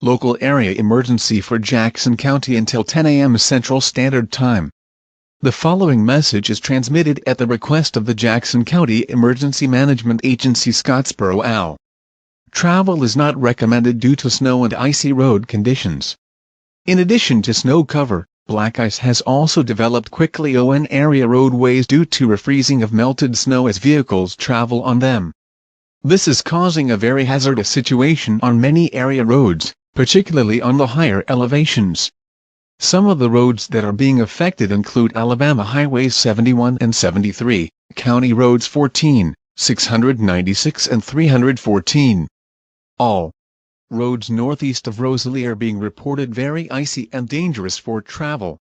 Local area emergency for Jackson County until 10 a.m. Central Standard Time. The following message is transmitted at the request of the Jackson County Emergency Management Agency, Scottsboro, AL. Travel is not recommended due to snow and icy road conditions. In addition to snow cover, black ice has also developed quickly on area roadways due to refreezing of melted snow as vehicles travel on them. This is causing a very hazardous situation on many area roads, particularly on the higher elevations. Some of the roads that are being affected include Alabama Highways 71 and 73, County Roads 14, 696 and 314. All roads northeast of Rosalie are being reported very icy and dangerous for travel.